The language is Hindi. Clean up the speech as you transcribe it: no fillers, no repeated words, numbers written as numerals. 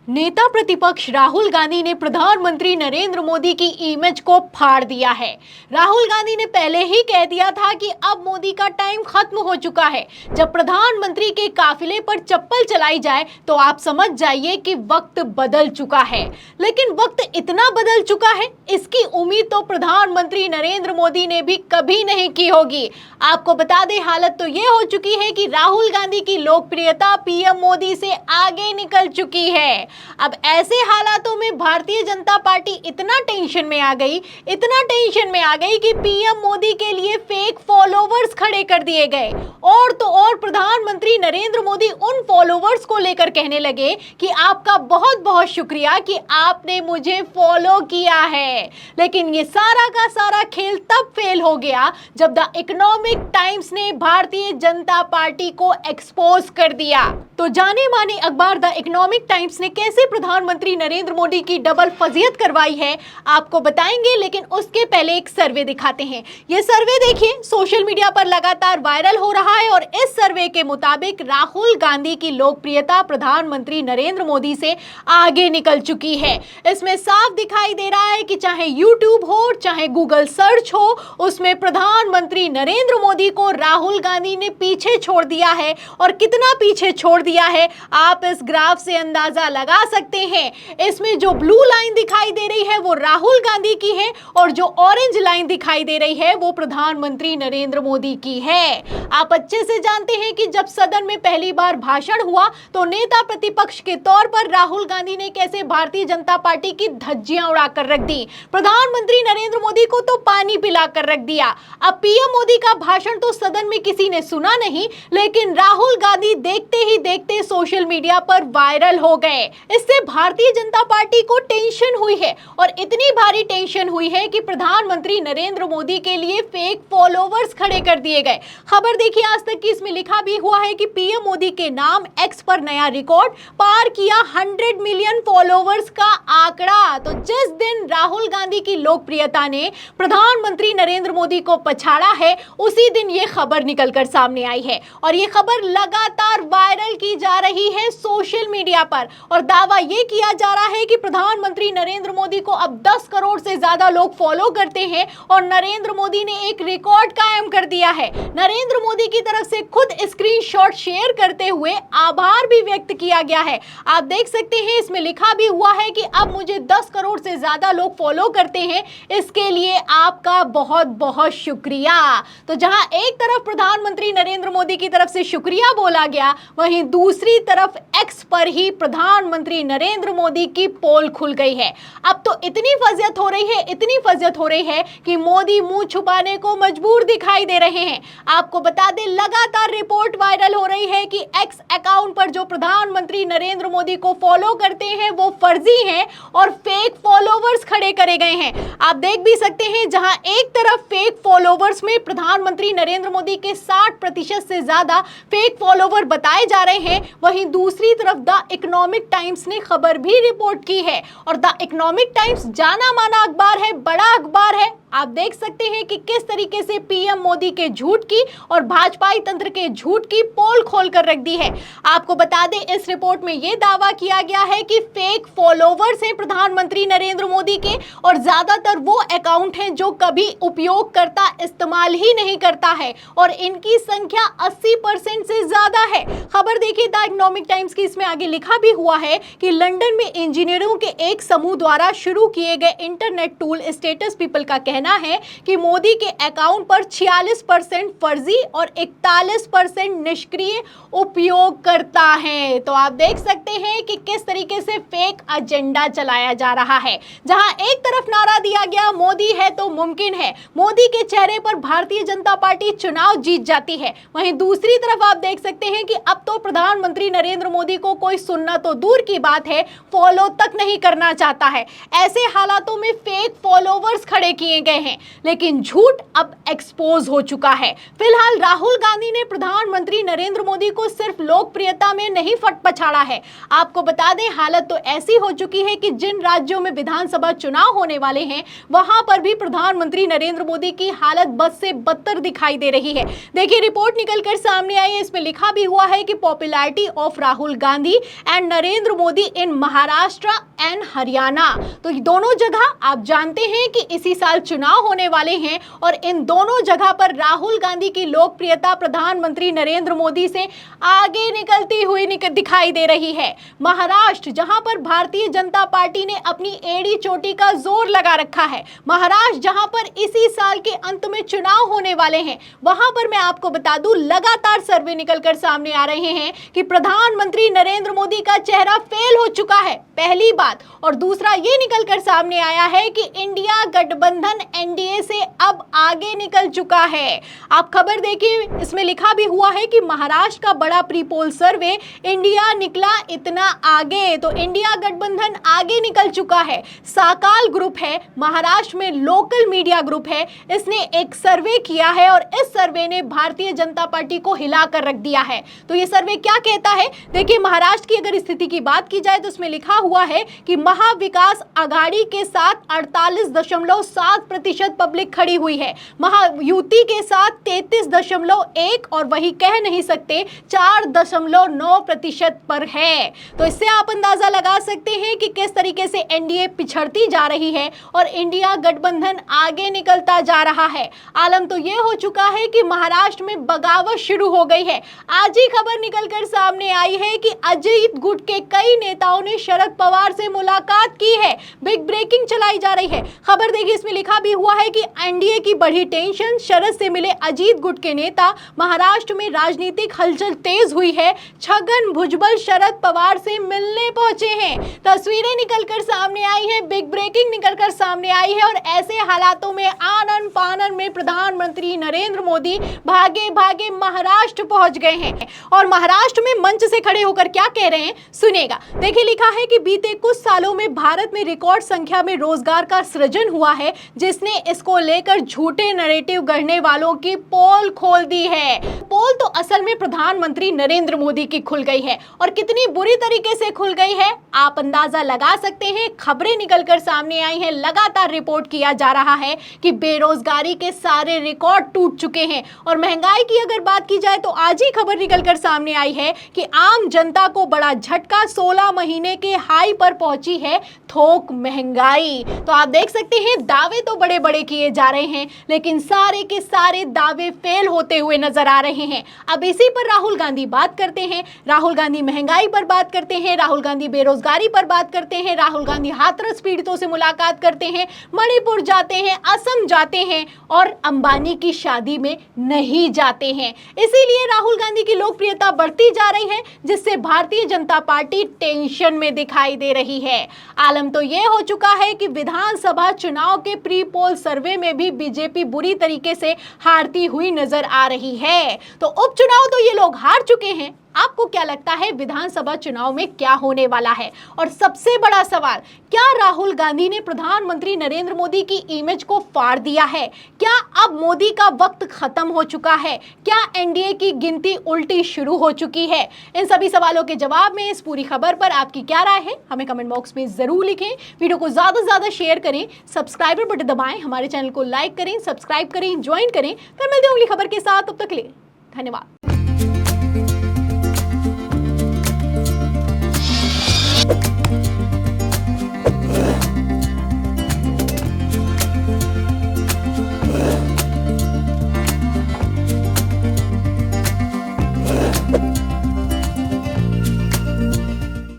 नेता प्रतिपक्ष राहुल गांधी ने प्रधानमंत्री नरेंद्र मोदी की इमेज को फाड़ दिया है। राहुल गांधी ने पहले ही कह दिया था कि अब मोदी का टाइम खत्म हो चुका है। जब प्रधानमंत्री के काफिले पर चप्पल चलाई जाए तो आप समझ जाइए कि वक्त बदल चुका है। लेकिन वक्त इतना बदल चुका है, इसकी उम्मीद तो प्रधानमंत्री नरेंद्र मोदी ने भी कभी नहीं की होगी। आपको बता दें, हालत तो ये हो चुकी है कि राहुल गांधी की लोकप्रियता पीएम मोदी से आगे निकल चुकी है। अब ऐसे हालातों में भारतीय जनता पार्टी इतना टेंशन में आ गई कि पीएम मोदी के लिए फेक फॉलोवर्स खड़े कर दिए गए। और तो और प्रधानमंत्री नरेंद्र मोदी उन फॉलोवर्स को लेकर कहने लगे कि आपका बहुत बहुत शुक्रिया कि आपने मुझे फॉलो किया है। लेकिन ये सारा का सारा खेल तब फेल हो गया जब द इकोनॉमिक टाइम्स ने भारतीय जनता पार्टी को एक्सपोज कर दिया। तो जाने माने अखबार द इकोनॉमिक टाइम्स ने कैसे प्रधानमंत्री नरेंद्र मोदी की डबल फजीहत करवाई है आपको बताएंगे, लेकिन उसके पहले एक सर्वे दिखाते हैं। ये सर्वे देखिए, सोशल मीडिया पर लगातार वायरल हो रहा है और इस सर्वे के मुताबिक राहुल गांधी की लोकप्रियता प्रधानमंत्री नरेंद्र मोदी से आगे निकल चुकी है। इसमें साफ दिखाई दे रहा है कि चाहे यूट्यूब हो चाहे गूगल सर्च हो, उसमें प्रधानमंत्री नरेंद्र मोदी को राहुल गांधी ने पीछे छोड़ दिया है। और कितना पीछे छोड़ दिया है आप इस ग्राफ से अंदाजा लगा सकते हैं। इसमें जो ब्लू लाइन दिखाई दे रही है वो राहुल गांधी की है और जो ऑरेंज लाइन दिखाई दे रही है वो प्रधानमंत्री नरेंद्र मोदी की है। आप अच्छे से जानते हैं कि जब सदन में पहली बार भाषण हुआ तो नेता प्रतिपक्ष के तौर पर राहुल गांधी ने कैसे भारतीय जनता पार्टी की धज्जियां उड़ाकर रख दी। प्रधानमंत्री नरेंद्र मोदी को तो पानी पिलाकर रख दिया। अब पीएम मोदी का भाषण तो सदन में किसी ने सुना नहीं, लेकिन राहुल गांधी देखते ही देखते सोशल मीडिया पर वायरल हो गए। इससे भारतीय जनता पार्टी को टेंशन हुई है और इतनी भारी टेंशन हुई है कि प्रधानमंत्री नरेंद्र मोदी के लिए फेक फॉलोवर्स खड़े कर दिए गए। खबर देखिए आज तक की, इसमें लिखा भी हुआ है कि पीएम मोदी के नाम एक्स पर नया रिकॉर्ड पार किया 100 मिलियन फॉलोवर्स का आंकड़ा। तो जिस दिन राहुल गांधी की लोकप्रियता ने प्रधानमंत्री नरेंद्र मोदी को पछाड़ा है, उसी दिन ये खबर निकलकर सामने आई है और ये खबर लगातार वायरल की जा रही है सोशल मीडिया पर। और दावा ये किया जा रहा है कि प्रधानमंत्री नरेंद्र मोदी को अब 10 करोड़ से ज्यादा लोग फॉलो करते हैं और नरेंद्र मोदी ने एक रिकॉर्ड कायम कर दिया है। नरेंद्र मोदी की तरफ से खुद स्क्रीनशॉट शेयर करते हुए आभार भी व्यक्त किया गया है। आप देख सकते हैं, इसमें लिखा भी हुआ है कि अब मुझे 10 करोड़ से ज्यादा लोग फॉलो करते हैं, इसके लिए आपका बहुत बहुत शुक्रिया। तो जहां एक तरफ प्रधानमंत्री नरेंद्र मोदी की तरफ से शुक्रिया बोला गया, वहीं दूसरी तरफ एक्स पर ही प्रधानमंत्री नरेंद्र मोदी की पोल खुल गई है। अब तो इतनी फजीहत हो रही है कि मोदी मुंह छुपाने को मजबूर दिखाई दे रहे हैं। आपको बता दें, लगातार रिपोर्ट वायरल हो रही है कि एक्स अकाउंट पर जो प्रधानमंत्री नरेंद्र मोदी को फॉलो करते हैं वो फर्जी हैं और फेक फॉलोवर्स खड़े करे गए हैं। आप देख भी सकते हैं, जहां एक तरफ फेक फॉलोवर्स में प्रधानमंत्री नरेंद्र मोदी के 60% से ज्यादा फेक फॉलोवर बताए जा रहे हैं, वहीं दूसरी तरफ द इकोनॉमिक टाइम्स ने खबर भी रिपोर्ट की है। और द इकोनॉमिक टाइम्स जाना माना अखबार है, बड़ा अखबार है। आप देख सकते हैं कि किस तरीके से पीएम मोदी के झूठ की और भाजपाई तंत्र के झूठ की पोल खोल कर रख दी है। आपको बता दें, इस रिपोर्ट में यह दावा किया गया है कि फेक फॉलोवर्स हैं प्रधानमंत्री नरेंद्र मोदी के और ज्यादातर वो अकाउंट हैं जो कभी उपयोगकर्ता इस्तेमाल ही नहीं करता है और इनकी संख्या 80% से ज्यादा है। खबर देखिए द इकोनॉमिक टाइम्स की, इसमें आगे लिखा भी हुआ है कि लंदन में इंजीनियरों के एक समूह द्वारा शुरू किए गए इंटरनेट टूल स्टेटस पीपल का कहना है कि मोदी के अकाउंट पर 46% फर्जी और 41% निष्क्रिय उपयोगकर्ता हैं। तो आप देख सकते हैं कि किस तरीके से फेक एजेंडा चलाया जा रहा है। जहां एक तरफ नारा दिया गया, मोदी है तो मुमकिन है, मोदी के चेहरे पर भारतीय जनता पार्टी चुनाव जीत जाती है, वहीं दूसरी तरफ आप देख सकते हैं कि अब तो प्रधानमंत्री नरेंद्र मोदी को कोई सुनना तो दूर की बात है, फॉलो तक नहीं करना चाहता है। ऐसे हालातों में फेक फॉलोवर्स खड़े किए गए हैं, लेकिन झूठ अब एक्सपोज हो चुका है। फिलहाल राहुल गांधी ने प्रधानमंत्री नरेंद्र मोदी को सिर्फ लोकप्रियता में नहीं पछाड़ा है। आपको बता दें, हालत तो ऐसी हो चुकी है कि जिन राज्यों में विधानसभा चुनाव होने वाले हैं वहां पर भी प्रधानमंत्री नरेंद्र मोदी की हालत बद से बदतर दिखाई दे रही है। देखिए, रिपोर्ट निकलकर सामने आई है, इसमें लिखा भी हुआ है कि popularity of Rahul Gandhi and Narendra Modi in Maharashtra and Haryana. तो दोनों जगह आप जानते हैं कि इसी साल चुनाव होने वाले हैं और इन दोनों जगह पर राहुल गांधी की लोकप्रियता प्रधानमंत्री नरेंद्र मोदी से आगे निकलती हुई दिखाई दे रही है। महाराष्ट्र, जहां पर भारतीय जनता पार्टी ने अपनी एड़ी चोटी का जोर लगा रखा है, महाराष्ट्र जहां पर इसी साल के अंत में चुनाव होने वाले हैं, वहां पर मैं आपको बता दूं लगातार सर्वे निकलकर सामने आ रहे हैं कि प्रधानमंत्री नरेंद्र मोदी का चेहरा फेल हो चुका है, पहली बात। और दूसरा ये निकलकर सामने आया है कि इंडिया गठबंधन एनडीए से अब आगे निकल चुका है। आप खबर देखिए, इसमें लिखा भी हुआ है कि महाराष्ट्र का बड़ा प्री पोल सर्वे, इंडिया निकला इतना आगे। तो इंडिया गठबंधन आगे निकल चुका है। साकाल ग्रुप है, महाराष्ट्र में लोकल मीडिया ग्रुप है, इसने एक सर्वे किया है और इस सर्वे ने भारतीय जनता पार्टी को हिलाकर रख दिया है। तो ये सर्वे क्या कहता है, देखिए महाराष्ट्र की अगर स्थिति की बात की जाए तो उसमें लिखा हुआ है कि महाविकास आघाड़ी के साथ 48.7% पब्लिक खड़ी हुई है, महायुति के साथ 33.1 और वही कह नहीं सकते 4.9% पर है। तो इससे आप अंदाजा लगा सकते हैं कि किस तरीके से एनडीए पिछड़ती जा रही है और इंडिया गठबंधन आगे निकलता जा रहा है। आलम तो यह हो चुका है कि महाराष्ट्र में बगावत शुरू हो गई है। आज ही खबर निकलकर सामने आई है कि अजीत गुट के कई नेताओं ने शरद पवार से मुलाकात की है। बिग ब्रेकिंग चलाई जा रही है। खबर देखिए, इसमें लिखा भी हुआ है कि एनडीए की बढ़ी टेंशन, शरद से मिले अजीत गुट के नेता, महाराष्ट्र में राजनीतिक हलचल तेज हुई है, छगन भुजबल शरद पवार से मिलने पहुंचे हैं। तस्वीरें निकलकर सामने आई है, बिग ब्रेकिंग निकलकर सामने आई है और ऐसे हालातों में आनन फानन में प्रधानमंत्री नरेंद्र मोदी भागे भागे महाराष्ट्र पहुंच गए हैं और महाराष्ट्र में मंच से खड़े होकर क्या कह रहे हैं सुनेगा। देखिए, लिखा है कि बीते कुछ सालों में भारत में रिकॉर्ड संख्या में रोजगार का सृजन हुआ है, जिसने इसको लेकर झूठे नैरेटिव गढ़ने वालों की पोल खोल दी है। पोल तो असल में प्रधानमंत्री नरेंद्र मोदी की खुल गई है और कितनी बुरी तरीके से खुल गई है आप अंदाजा लगा सकते हैं। खबरें निकलकर सामने आई हैं, लगातार रिपोर्ट किया जा रहा है कि बेरोजगारी के सारे रिकॉर्ड टूट चुके हैं और महंगाई की अगर बात की जाए तो आज ही खबर निकलकर सामने आई है कि आम जनता को बड़ा झटका, 16 महीने के हाई पर पहुंची है थोक महंगाई। तो आप देख सकते हैं दावे तो बड़े बड़े किए जा रहे हैं लेकिन सारे के सारे दावे फेल होते हुए नजर आ रहे हैं। अब इसी पर राहुल गांधी बात करते हैं, राहुल गांधी महंगाई पर बात करते हैं, राहुल गांधी बेरोजगारी पर बात करते हैं, राहुल गांधी हाथरस पीड़ितों से मुलाकात करते हैं, मणिपुर जाते हैं, असम जाते हैं और अंबानी की शादी में नहीं जाते हैं। इसीलिए राहुल गांधी की लोकप्रियता बढ़ती जा रही है, जिससे भारतीय जनता पार्टी टेंशन में दिखाई दे रही है। आलम तो यह हो चुका है कि विधानसभा चुनाव के प्री पोल सर्वे में भी बीजेपी बुरी तरीके से हारती हुई नजर आ रही है। तो उपचुनाव तो ये लोग हार चुके हैं। आपको क्या लगता है विधानसभा चुनाव में क्या होने वाला है? और सबसे बड़ा सवाल, क्या राहुल गांधी ने प्रधानमंत्री नरेंद्र मोदी की इमेज को फाड़ दिया है? क्या अब मोदी का वक्त खत्म हो चुका है? क्या एनडीए की गिनती उल्टी शुरू हो चुकी है? इन सभी सवालों के जवाब में इस पूरी खबर पर आपकी क्या राय है, हमें कमेंट बॉक्स में जरूर लिखें। वीडियो को ज्यादा से ज्यादा शेयर करें, सब्सक्राइबर बटन दबाएं, हमारे चैनल को लाइक करें, सब्सक्राइब करें, ज्वाइन करें। फिर मिलते हैं अगली खबर के साथ, तब तक के लिए धन्यवाद।